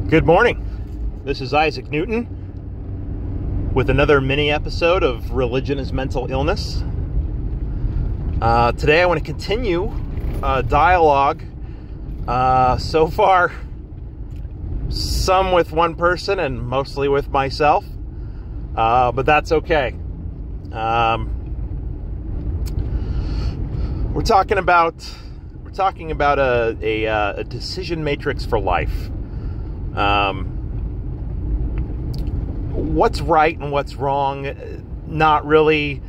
Good morning. This is Isaac Newton with another mini episode of Religion is Mental Illness. Today I want to continue dialogue. So far, some with one person and mostly with myself, but that's okay. We're talking about a decision matrix for life. What's right and what's wrong, not really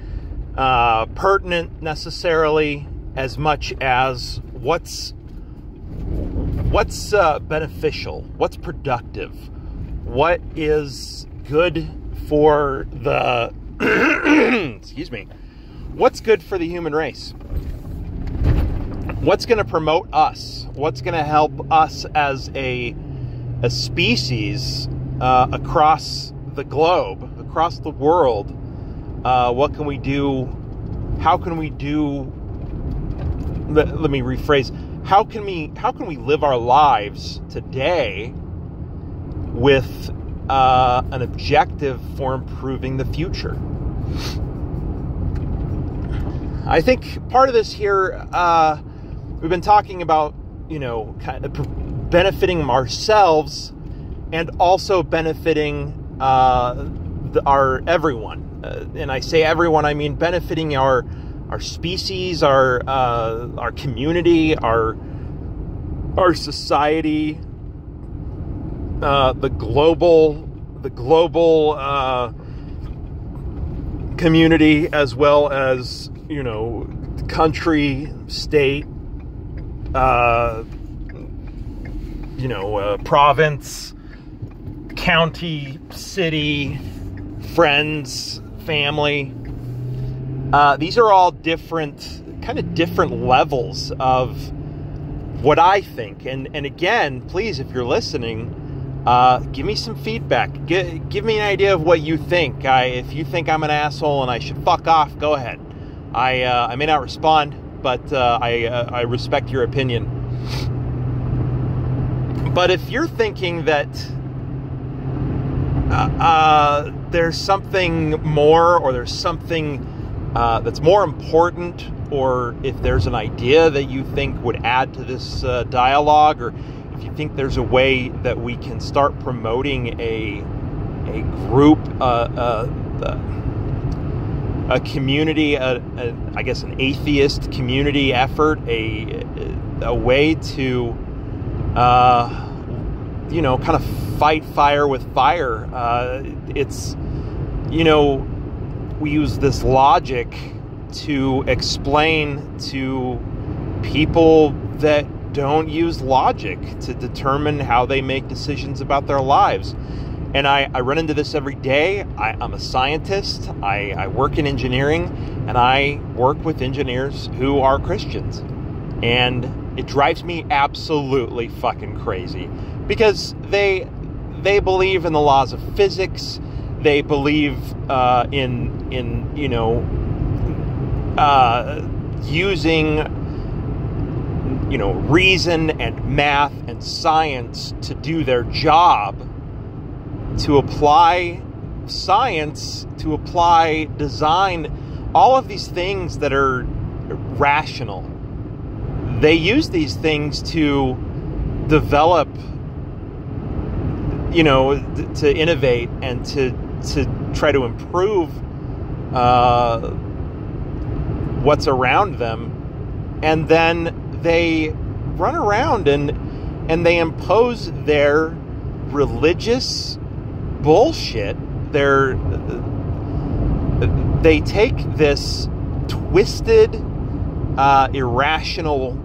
pertinent necessarily as much as what's beneficial, what's productive, what is good for the excuse me, what's good for the human race, what's going to promote us, what's going to help us as a species across the globe, across the world. What can we do? How can we do? Let me rephrase. How can we live our lives today with an objective for improving the future? I think part of this here, we've been talking about, kind of benefiting ourselves and also benefiting our everyone. And I say everyone, I mean benefiting our species, our community, our society, the global community, as well as country, state, province, county, city, friends, family. These are all different levels of what I think. And again, please, if you're listening, give me some feedback. Give me an idea of what you think. If you think I'm an asshole and I should fuck off, go ahead. I may not respond, but I respect your opinion. But if you're thinking that there's something more, or there's something that's more important, or if there's an idea that you think would add to this dialogue, or if you think there's a way that we can start promoting a group, a community, I guess an atheist community effort, a way to kind of fight fire with fire. It's, we use this logic to explain to people that don't use logic to determine how they make decisions about their lives. And I run into this every day. I'm a scientist. I work in engineering, and I work with engineers who are Christians. And it drives me absolutely fucking crazy, because they believe in the laws of physics. They believe in using reason and math and science to do their job, to apply science, to apply design, all of these things that are rational. They use these things to develop, to innovate and to try to improve what's around them. And then they run around and they impose their religious bullshit. They take this twisted, irrational,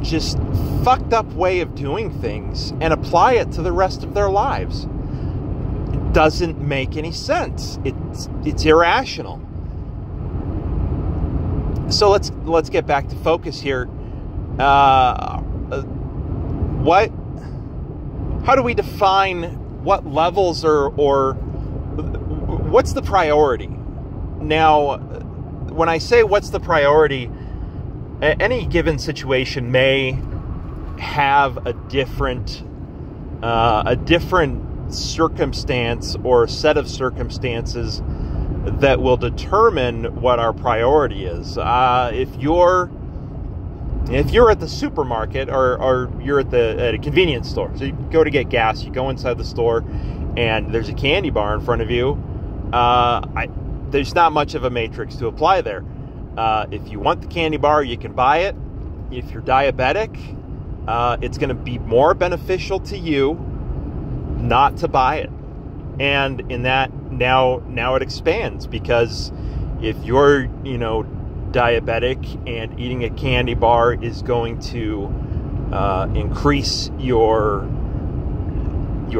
just fucked up way of doing things and apply it to the rest of their lives. It doesn't make any sense. It's irrational. So let's get back to focus here. How do we define what levels or what's the priority? Now, when I say what's the priority, any given situation may have a different a different circumstance or set of circumstances that will determine what our priority is. If you're at the supermarket or you're at a convenience store, so you go to get gas, you go inside the store, and there's a candy bar in front of you, there's not much of a matrix to apply there. If you want the candy bar, you can buy it. If you're diabetic, it's going to be more beneficial to you not to buy it. And in that, now it expands, because if you're, diabetic and eating a candy bar is going to increase your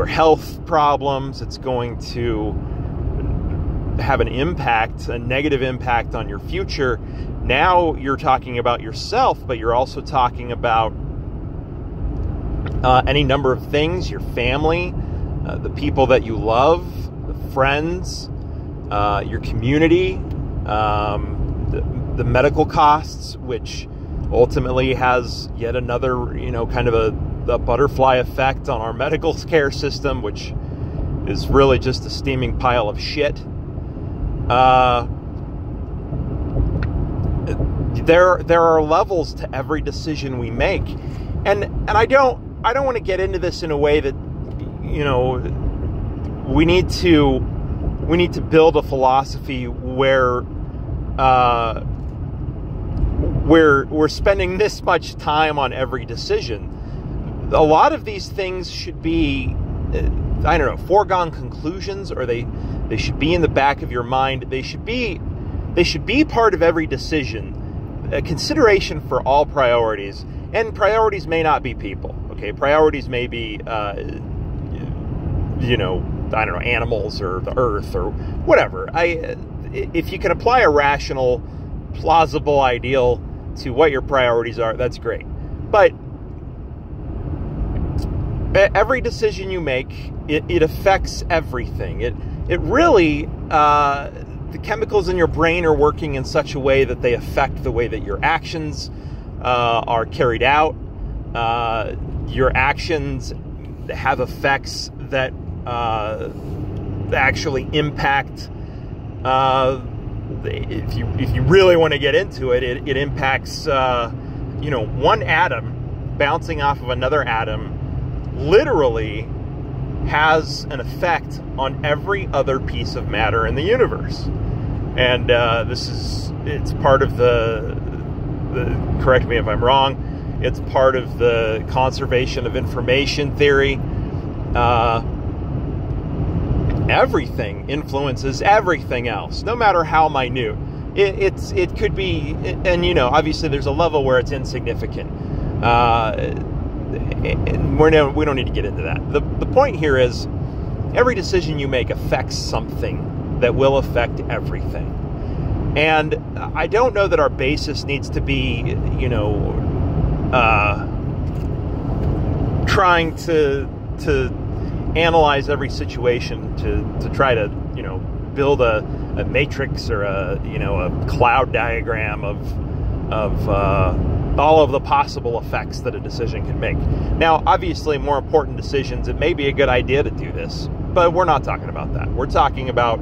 health problems, it's going to have an impact, a negative impact on your future. Now you're talking about yourself, but you're also talking about any number of things, your family, the people that you love, the friends, your community, the medical costs, which ultimately has yet another, kind of a butterfly effect on our medical care system, which is really just a steaming pile of shit. There are levels to every decision we make, and I don't want to get into this in a way that, we need to build a philosophy where we're spending this much time on every decision. A lot of these things should be, foregone conclusions, or they should be in the back of your mind. They should be part of every decision, a consideration for all priorities. And priorities may not be people, okay? Priorities may be, animals or the earth or whatever. If you can apply a rational, plausible ideal to what your priorities are, that's great. But every decision you make, it affects everything. It really, the chemicals in your brain are working in such a way that they affect the way that your actions are carried out. Your actions have effects that actually impact. If you really want to get into it, it impacts. One atom bouncing off of another atom literally has an effect on every other piece of matter in the universe. And it's part of the correct me if I'm wrong, it's part of the conservation of information theory. Everything influences everything else, no matter how minute. It could be, and obviously there's a level where it's insignificant. We don't need to get into that. The point here is, every decision you make affects something that will affect everything. And I don't know that our basis needs to be, trying to analyze every situation to try to, build a matrix or a cloud diagram of all of the possible effects that a decision can make. Now, obviously, more important decisions, it may be a good idea to do this, but we're not talking about that. We're talking about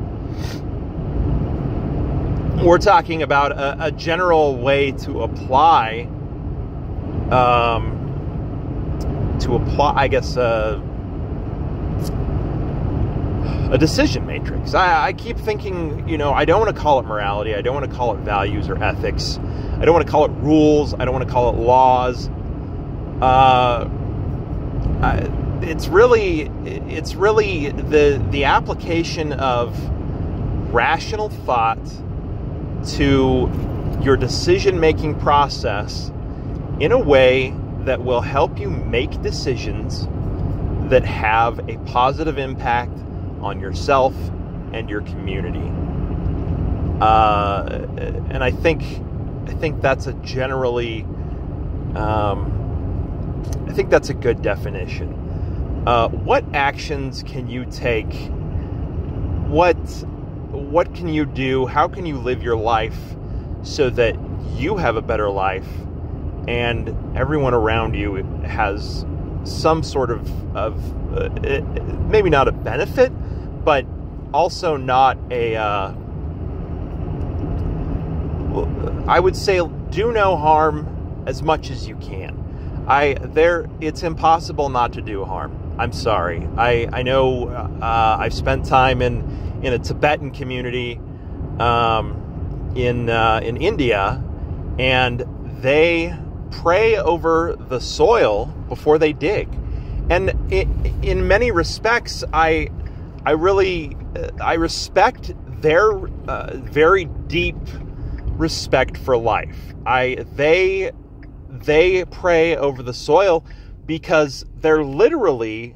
a general way to apply, I guess, a decision matrix. I keep thinking, I don't want to call it morality. I don't want to call it values or ethics. I don't want to call it rules. I don't want to call it laws. It's really the application of rational thought to your decision-making process in a way that will help you make decisions that have a positive impact on yourself and your community. And I think that's a generally, I think that's a good definition. What actions can you take? What can you do? How can you live your life so that you have a better life and everyone around you has some sort of maybe not a benefit, but also not a, I would say, do no harm as much as you can. It's impossible not to do harm. I'm sorry. I know I've spent time in a Tibetan community in India, and they pray over the soil before they dig. And in many respects, I respect their very deep respect for life. They pray over the soil because they're literally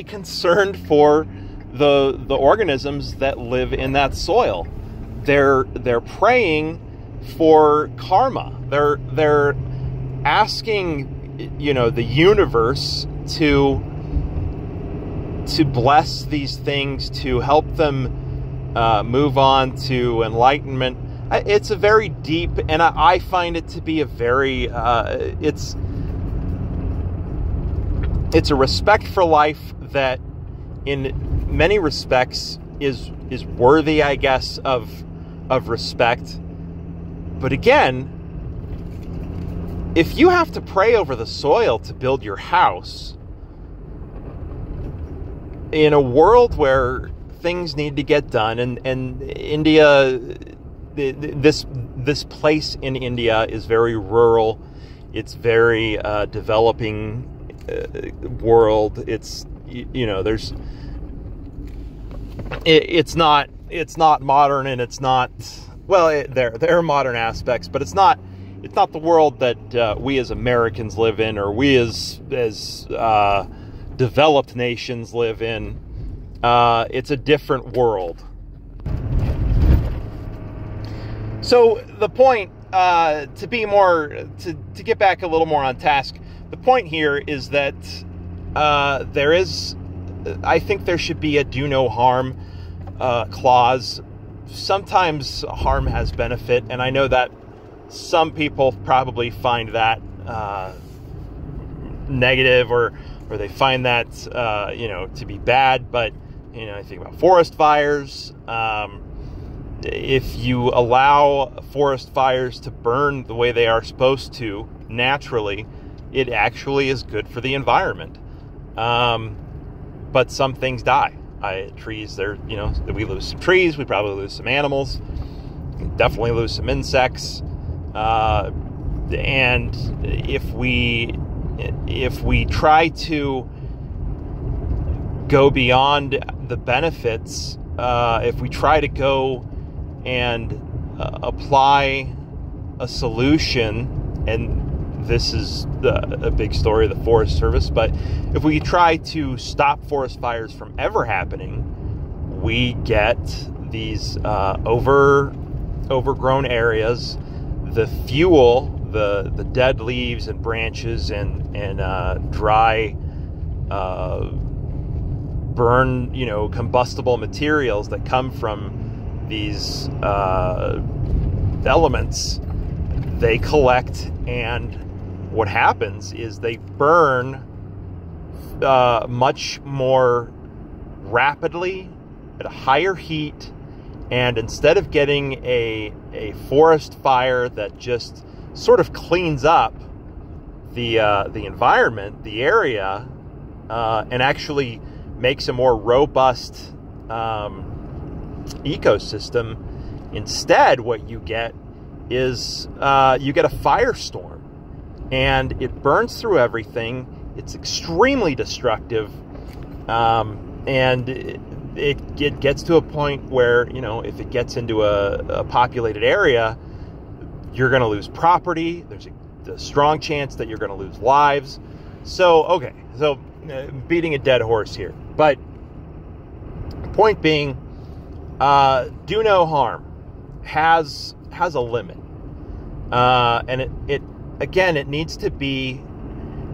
concerned for the organisms that live in that soil. They're praying for karma. They're asking, the universe to bless these things, to help them move on to enlightenment. It's a very deep, and I find it to be a very it's a respect for life that in many respects is worthy, I guess, of respect. But again, if you have to pray over the soil to build your house, in a world where things need to get done, and India, this place in India is very rural, it's very developing world. It's it's not modern, and it's not, well, there are modern aspects, but it's not the world that we as Americans live in, or we as developed nations live in. It's a different world. So the point, to get back a little more on task, the point here is that I think there should be a do no harm clause. Sometimes harm has benefit, and I know that some people probably find that negative, or they find that to be bad. But I think about forest fires. If you allow forest fires to burn the way they are supposed to naturally, it actually is good for the environment. But some things die. Trees, we lose some trees, we probably lose some animals, definitely lose some insects. And if we try to go beyond the benefits, if we try to go and apply a solution, and this is a big story of the Forest Service, but if we try to stop forest fires from ever happening, we get these overgrown areas. The fuel, the dead leaves and branches and dry burn, combustible materials that come from these elements, they collect, and what happens is they burn much more rapidly at a higher heat. And instead of getting a forest fire that just sort of cleans up the environment, the area, and actually makes a more robust ecosystem, instead what you get is you get a firestorm, and it burns through everything. It's extremely destructive, and it gets to a point where, if it gets into a populated area, you're going to lose property. There's a strong chance that you're going to lose lives. So, beating a dead horse here. But the point being, do no harm has a limit. And it needs to be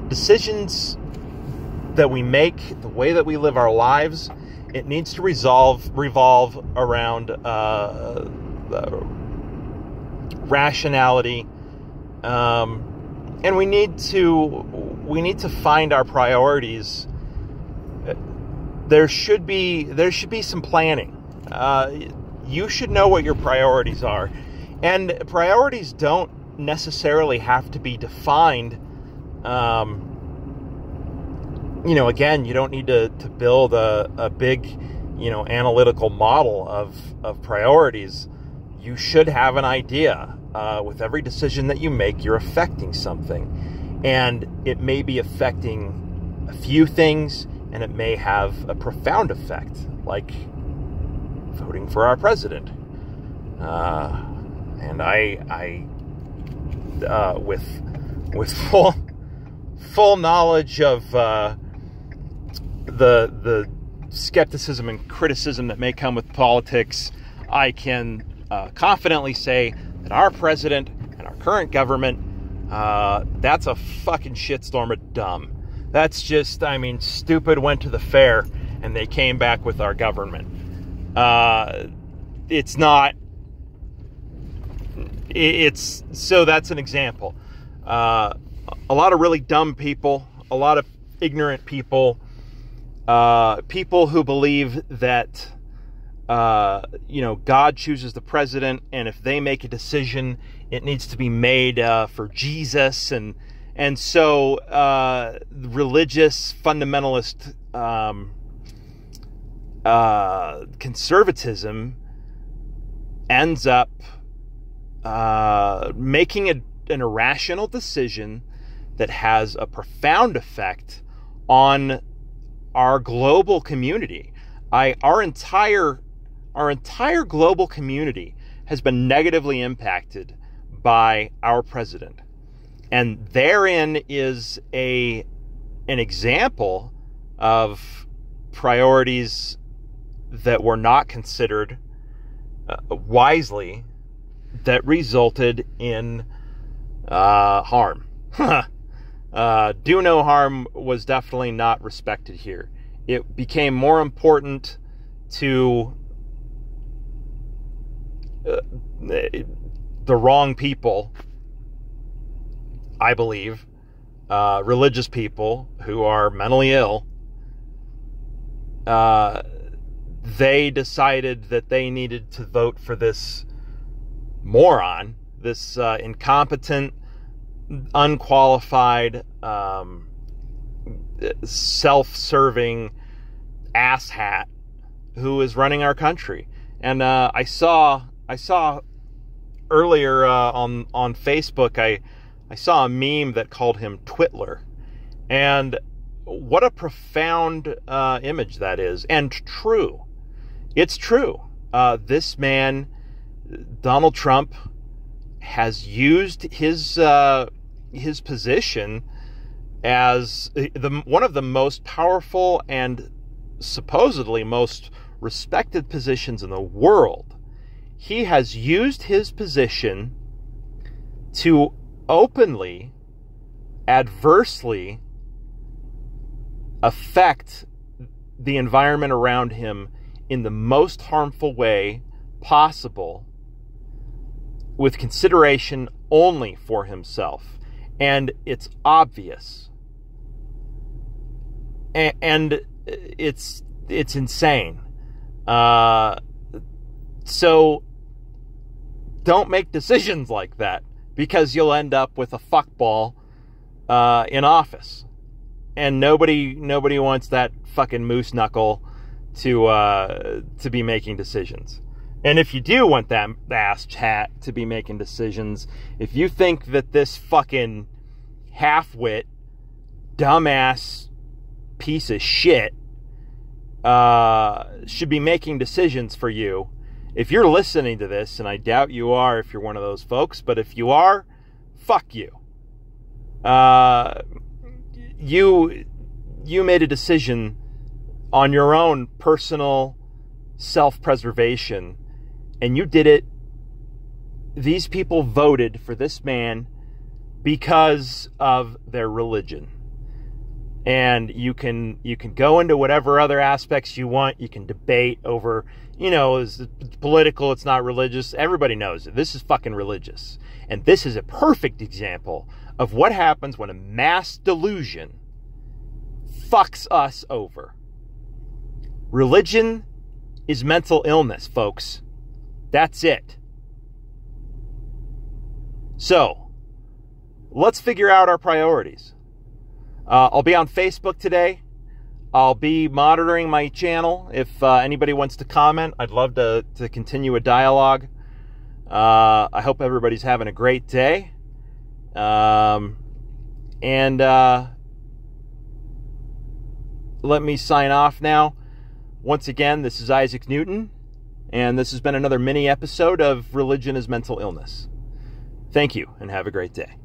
decisions that we make, the way that we live our lives. It needs to revolve around rationality, and we need to find our priorities. There should be some planning. You should know what your priorities are, and priorities don't necessarily have to be defined. Again, you don't need to build a big, analytical model of priorities. You should have an idea. With every decision that you make, you're affecting something. And it may be affecting a few things, and it may have a profound effect, like voting for our president. And I with full knowledge of the skepticism and criticism that may come with politics, I can confidently say that our president and our current government, that's a fucking shitstorm of dumb. That's just, stupid went to the fair and they came back with our government. So that's an example. A lot of really dumb people, a lot of ignorant people, people who believe that, God chooses the president, and if they make a decision, it needs to be made for Jesus, and so religious fundamentalist conservatism ends up making an irrational decision that has a profound effect on our global community. Our entire global community has been negatively impacted by our president. And therein is an example of priorities that were not considered wisely that resulted in harm. Do no harm was definitely not respected here. It became more important to the wrong people, I believe, religious people who are mentally ill. They decided that they needed to vote for this moron, this incompetent, unqualified, self-serving asshat who is running our country. And I saw earlier on Facebook, I saw a meme that called him Twitler, and what a profound image that is, and true. It's true. This man, Donald Trump, has used his position as one of the most powerful and supposedly most respected positions in the world. He has used his position to openly, adversely affect the environment around him in the most harmful way possible, with consideration only for himself. And it's obvious. And it's insane. So don't make decisions like that, because you'll end up with a fuckball in office. And nobody wants that fucking moose knuckle to be making decisions. And if you do want that ass chat to be making decisions, if you think that this fucking half-wit, dumbass piece of shit should be making decisions for you, if you're listening to this, and I doubt you are if you're one of those folks, but if you are, fuck you. You made a decision on your own personal self-preservation, and you did it. These people voted for this man because of their religion. And you can go into whatever other aspects you want. You can debate over, is it political, it's not religious. Everybody knows it. This is fucking religious. And this is a perfect example of what happens when a mass delusion fucks us over. Religion is mental illness, folks. That's it. So, let's figure out our priorities. I'll be on Facebook today. I'll be monitoring my channel. If anybody wants to comment, I'd love to continue a dialogue. I hope everybody's having a great day. Let me sign off now. Once again, this is Isaac Newton, and this has been another mini episode of Religion is Mental Illness. Thank you, and have a great day.